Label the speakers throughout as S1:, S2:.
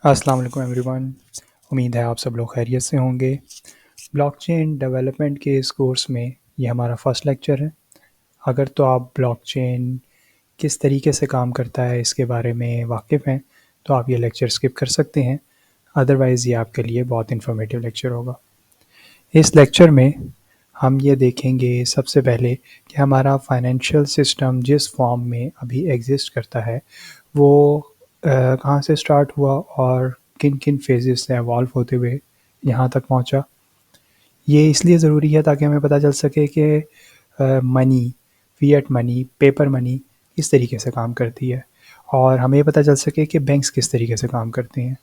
S1: अस्सलाम वालेकुम एवरीवन। उम्मीद है आप सब लोग खैरियत से होंगे। ब्लॉकचेन डेवलपमेंट के इस कोर्स में ये हमारा फर्स्ट लेक्चर है। अगर तो आप ब्लॉकचेन किस तरीके से काम करता है इसके बारे में वाकिफ़ हैं तो आप ये लेक्चर स्किप कर सकते हैं। अदरवाइज़ ये आपके लिए बहुत इन्फॉर्मेटिव लेक्चर होगा। इस लेक्चर में हम ये देखेंगे सबसे पहले कि हमारा फाइनेंशियल सिस्टम जिस फॉर्म में अभी एग्ज़िस्ट करता है वो कहाँ से स्टार्ट हुआ और किन-किन फ़ेजेज़ से इवॉल्व होते हुए यहाँ तक पहुँचा। ये इसलिए ज़रूरी है ताकि हमें पता चल सके कि money, fiat money, paper money किस तरीके से काम करती है और हमें ये पता चल सके कि बैंक्स किस तरीके से काम करते हैं।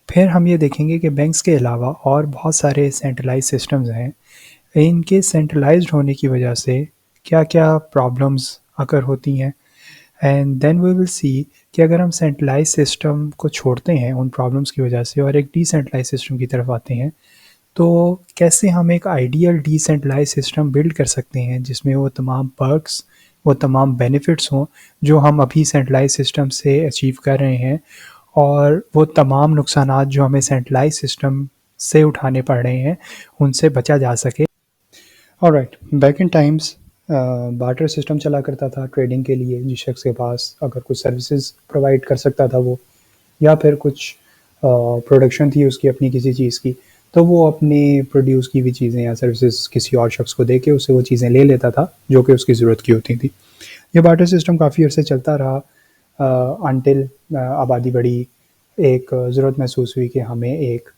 S1: फिर हम ये देखेंगे कि बैंक्स के अलावा और बहुत सारे सेंट्रलाइज़्ड सिस्टम्स हैं। इनके सेंट्रलाइज़्ड होने की वजह से क्या-क्या प्रॉब्लम्स अकर होती हैं and then we will see कि अगर हम सेंट्रलाइज़ सिस्टम को छोड़ते हैं उन प्रॉब्लम्स की वजह से और एक डिसेंट्रलाइज़ सिस्टम की तरफ आते हैं, तो कैसे हम एक आइडियल डिसेंट्रलाइज़ सिस्टम बिल्ड कर सकते हैं जिसमें वो तमाम पर्क्स, वो तमाम बेनिफिट्स हों जो हम अभी सेंट्रलाइज़ सिस्टम से अचीव कर रहे हैं और वो तमाम नुकसानात जो हमें सेंट्रलाइज़ सिस्टम से उठाने पड़ रहे हैं, उनसे बचा जा सके। Alright, back in times barter system चला करता था ट्रेडिंग के लिए। जिस शख्स के पास अगर कुछ सर्विसेज प्रोवाइड कर सकता था वो, या फिर कुछ प्रोडक्शन थी उसकी अपनी किसी चीज़ की, तो वो अपने प्रोड्यूस की हुई चीज़ें या सर्विसेज किसी और शख्स को दे के उससे वो चीज़ें ले लेता था जो कि उसकी ज़रूरत की होती थी। ये बार्टर सिस्टम काफ़ी अर्से चलता रहा अनटिल आबादी बढ़ी। एक ज़रूरत महसूस हुई कि हमें एक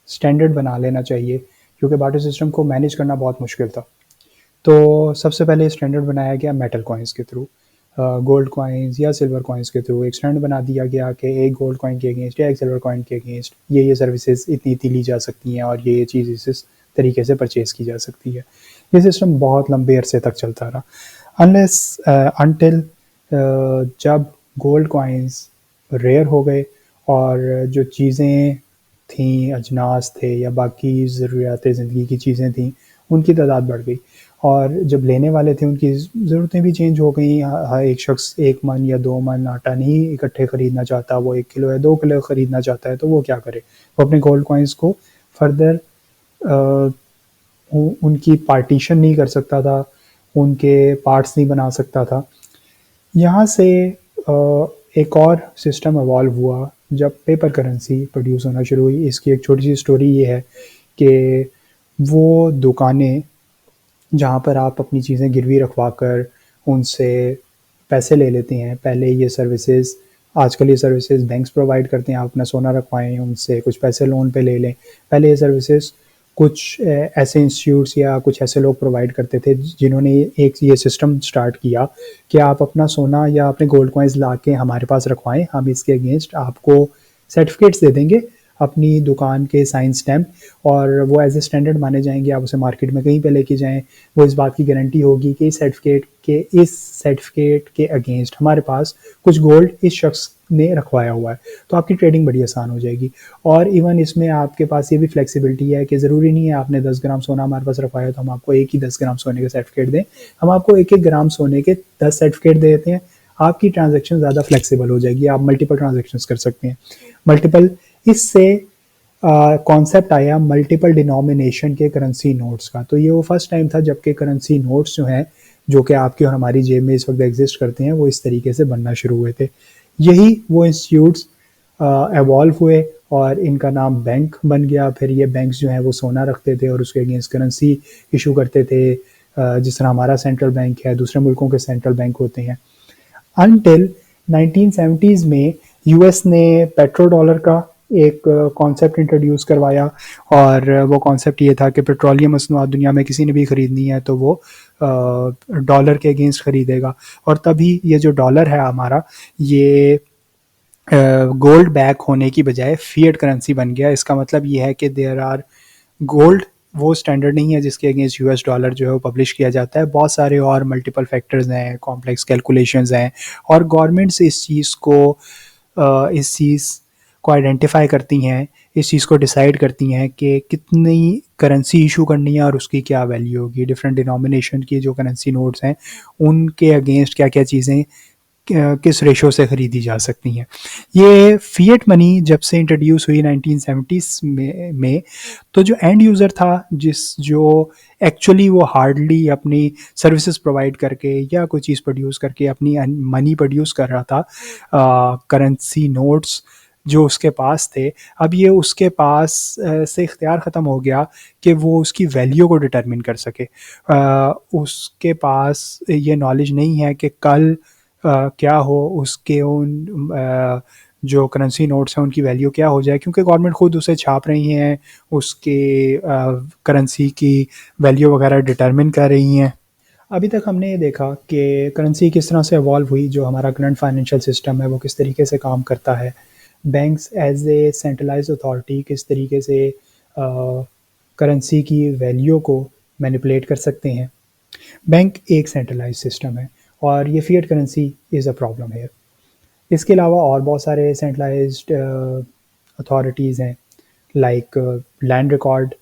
S1: स्टैंडर्ड बना लेना चाहिए क्योंकि बार्टर सिस्टम को मैनेज करना बहुत मुश्किल था। तो सबसे पहले स्टैंडर्ड बनाया गया मेटल कॉइन्स के थ्रू, गोल्ड कॉइन्स या सिल्वर कॉइन्स के थ्रू एक स्टैंडर्ड बना दिया गया कि एक गोल्ड कॉइन के अगेंस्ट या एक सिल्वर कॉइन के अगेंस्ट ये सर्विसेज इतनी ली जा सकती हैं और ये चीज़ इस तरीके से परचेज़ की जा सकती है। ये सिस्टम बहुत लंबे अरसे तक चलता रहा अनलेस अनटिल जब गोल्ड कॉइन्स रेयर हो गए और जो चीज़ें थी, अजनास थे या बाकी ज़रूरियात ज़िंदगी की चीज़ें थीं, उनकी तादाद बढ़ गई और जब लेने वाले थे उनकी ज़रूरतें भी चेंज हो गई। एक शख्स 1 मन या 2 मन आटा नहीं इकट्ठे ख़रीदना चाहता, वो 1 किलो या 2 किलो ख़रीदना चाहता है, तो वो क्या करे? वो अपने गोल्ड कॉइन्स को फर्दर उनकी पार्टीशन नहीं कर सकता था, उनके पार्ट्स नहीं बना सकता था। यहाँ से एक और सिस्टम इवॉल्व हुआ जब पेपर करेंसी प्रोड्यूस होना शुरू हुई। इसकी एक छोटी सी स्टोरी ये है कि वो दुकानें जहाँ पर आप अपनी चीज़ें गिरवी रखवा कर उनसे पैसे ले लेते हैं, पहले ये सर्विसेज, आजकल ये सर्विसेज बैंक्स प्रोवाइड करते हैं। आप अपना सोना रखवाएं, उनसे कुछ पैसे लोन पे ले लें। पहले ये सर्विसेज कुछ ऐसे इंस्टीट्यूट्स या कुछ ऐसे लोग प्रोवाइड करते थे जिन्होंने एक ये सिस्टम स्टार्ट किया कि आप अपना सोना या अपने गोल्ड कॉइन्स ला के हमारे पास रखवाएं, हम इसके अगेंस्ट आपको सर्टिफिकेट्स दे देंगे अपनी दुकान के साइन स्टैम्प, और वो एज ए स्टैंडर्ड माने जाएंगे। आप उसे मार्केट में कहीं पे लेके जाएं, वो इस बात की गारंटी होगी कि इस सर्टिफिकेट के अगेंस्ट हमारे पास कुछ गोल्ड इस शख्स ने रखवाया हुआ है, तो आपकी ट्रेडिंग बड़ी आसान हो जाएगी। और इवन इसमें आपके पास ये भी फ्लेक्सिबिलिटी है कि ज़रूरी नहीं है आपने 10 ग्राम सोना हमारे पास रखवाया तो हम आपको एक ही 10 ग्राम सोने का सर्टिफिकेट दें, हम आपको एक एक ग्राम सोने के 10 सर्टिफिकेट दे देते हैं। आपकी ट्रांजेक्शन ज़्यादा फ्लेक्सिबल हो जाएगी, आप मल्टीपल ट्रांजेक्शन कर सकते हैं। मल्टीपल, इससे कॉन्सेप्ट आया मल्टीपल डिनोमिनेशन के करेंसी नोट्स का। तो ये वो फर्स्ट टाइम था जबकि करेंसी नोट्स जो हैं, जो कि आपकी और हमारी जेब में इस वक्त एग्जिस्ट करते हैं, वो इस तरीके से बनना शुरू हुए थे। यही वो इंस्टीट्यूट्स एवॉल्व हुए और इनका नाम बैंक बन गया। फिर ये बैंक्स जो हैं वो सोना रखते थे और उसके अगेंस्ट करेंसी इशू करते थे, जिस तरह हमारा सेंट्रल बैंक है, दूसरे मुल्कों के सेंट्रल बैंक होते हैं। अनटिल 1970s में यूएस ने पेट्रो डॉलर का एक कॉन्सेप्ट इंट्रोड्यूस करवाया और वो कॉन्सेप्ट ये था कि पेट्रोलियम मसनूआत दुनिया में किसी ने भी ख़रीदनी है तो वो डॉलर के अगेंस्ट ख़रीदेगा। और तभी ये जो डॉलर है हमारा, ये गोल्ड बैक होने की बजाय फिएट करेंसी बन गया। इसका मतलब ये है कि देयर आर गोल्ड वो स्टैंडर्ड नहीं है जिसके अगेंस्ट यूएस डॉलर जो है वो पब्लिश किया जाता है। बहुत सारे और मल्टीपल फैक्टर्स हैं, कॉम्प्लेक्स कैलकुलेशंस हैं और गवर्नमेंट्स इस चीज़ को आइडेंटिफाई करती हैं, इस चीज़ को डिसाइड करती हैं कि कितनी करेंसी इशू करनी है और उसकी क्या वैल्यू होगी। डिफरेंट डिनोमिनेशन की जो करेंसी नोट्स हैं उनके अगेंस्ट क्या क्या चीज़ें किस रेशो से ख़रीदी जा सकती हैं। ये फ़िएट मनी जब से इंट्रोड्यूस हुई 1970s में तो जो एंड यूज़र था जो एक्चुअली वो हार्डली अपनी सर्विसेज प्रोवाइड करके या कोई चीज़ प्रोड्यूस करके अपनी मनी प्रोड्यूस कर रहा था, करेंसी नोट्स जो उसके पास थे, अब ये उसके पास से इख्तियार ख़त्म हो गया कि वो उसकी वैल्यू को डिटरमिन कर सके। उसके पास ये नॉलेज नहीं है कि कल क्या हो, उसके उन जो करेंसी नोट्स हैं उनकी वैल्यू क्या हो जाए, क्योंकि गवर्नमेंट ख़ुद उसे छाप रही हैं, उसके करेंसी की वैल्यू वगैरह डिटरमिन कर रही हैं। अभी तक हमने ये देखा कि करेंसी किस तरह से इवॉल्व हुई, जो हमारा करंट फाइनेंशियल सिस्टम है वो किस तरीके से काम करता है, banks as a centralised authority किस तरीके से करेंसी की वैल्यू को मैनिपुलेट कर सकते हैं। बैंक एक सेंट्रलाइज सिस्टम है और ये fiat currency is a problem है। इसके अलावा और बहुत सारे सेंट्रलाइज्ड अथॉरिटीज़ हैं, लाइक लैंड रिकॉर्ड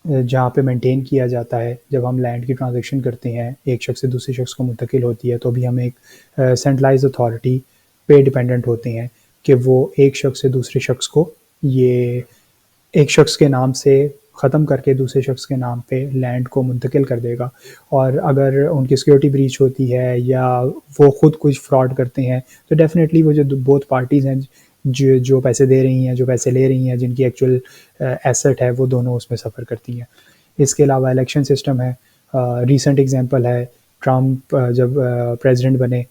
S1: जहाँ पे मेंटेन किया जाता है। जब हम लैंड की ट्रांजैक्शन करते हैं, एक शख्स से दूसरे शख्स को मुंतकिल होती है, तो भी हम एक सेंट्रलाइज्ड अथॉरिटी पे डिपेंडेंट होते हैं कि वो एक शख्स से दूसरे शख्स को ये एक शख्स के नाम से ख़त्म करके दूसरे शख्स के नाम पे लैंड को मुंतकिल कर देगा। और अगर उनकी सिक्योरिटी ब्रीच होती है या वो ख़ुद कुछ फ्रॉड करते हैं तो डेफिनेटली वो जो बोथ पार्टीज़ हैं, जो पैसे दे रही हैं, जो पैसे ले रही हैं, जिनकी एक्चुअल एसेट है, वो दोनों उसमें सफ़र करती हैं। इसके अलावा इलेक्शन सिस्टम है। रीसेंट एग्जांपल है, ट्रम्प जब प्रेसिडेंट बने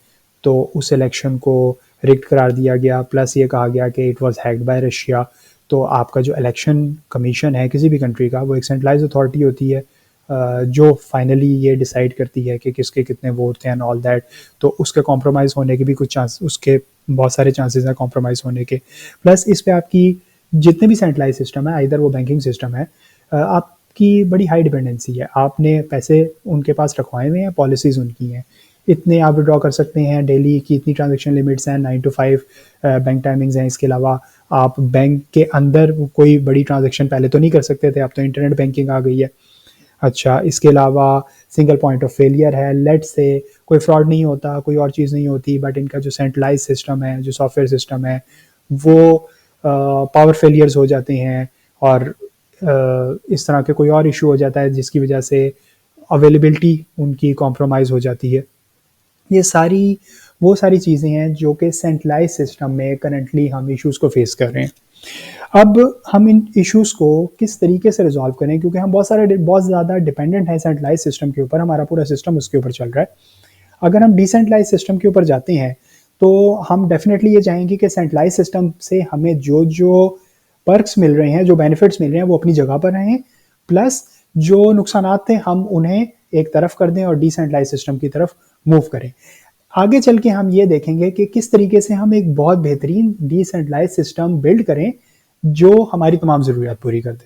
S1: तो उस इलेक्शन को रिग्ड करार दिया गया, प्लस ये कहा गया कि it was hacked bye Russia. तो आपका जो इलेक्शन कमीशन है किसी भी कंट्री का, वो एक सेंट्रलाइज्ड अथॉरिटी होती है जो फाइनली ये डिसाइड करती है कि किसके कितने वोट थे एंड ऑल दैट। तो उसके कॉम्प्रोमाइज़ होने के भी कुछ चांस, उसके बहुत सारे चांसेस हैं कॉम्प्रोमाइज़ होने के। प्लस इस पे आपकी जितने भी सेंट्रलाइज सिस्टम है, इधर वो बैंकिंग सिस्टम है, आपकी बड़ी हाई डिपेंडेंसी है। आपने पैसे उनके पास रखवाए हुए हैं, पॉलिसीज़ उनकी हैं, इतने आप विड्रॉ कर सकते हैं डेली की, इतनी ट्रांजेक्शन लिमिट्स हैं, 9 to 5 बैंक टाइमिंग्स हैं। इसके अलावा आप बैंक के अंदर कोई बड़ी ट्रांजेक्शन पहले तो नहीं कर सकते थे, अब तो इंटरनेट बैंकिंग आ गई है। अच्छा, इसके अलावा सिंगल पॉइंट ऑफ फेलियर है, लेट से कोई फ्रॉड नहीं होता, कोई और चीज़ नहीं होती, बट इनका जो सेंट्रलाइज सिस्टम है, जो सॉफ्टवेयर सिस्टम है, वो पावर फेलियर्स हो जाते हैं और इस तरह के कोई और इशू हो जाता है जिसकी वजह से अवेलेबिलिटी उनकी कॉम्प्रोमाइज़ हो जाती है। ये वो सारी चीज़ें हैं जो कि सेंट्रलाइज सिस्टम में करंटली हम इश्यूज़ को फेस कर रहे हैं। अब हम इन इश्यूज़ को किस तरीके से रिजॉल्व करें, क्योंकि हम बहुत ज़्यादा डिपेंडेंट हैं सेंट्रलाइज सिस्टम के ऊपर, हमारा पूरा सिस्टम उसके ऊपर चल रहा है। अगर हम डिसेंट्रलाइज सिस्टम के ऊपर जाते हैं तो हम डेफिनेटली ये चाहेंगे कि सेंट्रलाइज सिस्टम से हमें जो पर्क्स मिल रहे हैं, जो बेनिफिट्स मिल रहे हैं, वो अपनी जगह पर रहें, प्लस जो नुकसानात थे हम उन्हें एक तरफ कर दें और डिसेंट्रलाइज सिस्टम की तरफ मूव करें। आगे चल के हम ये देखेंगे कि किस तरीके से हम एक बहुत बेहतरीन डिसेंट्रलाइज सिस्टम बिल्ड करें जो हमारी तमाम ज़रूरियात पूरी कर दे।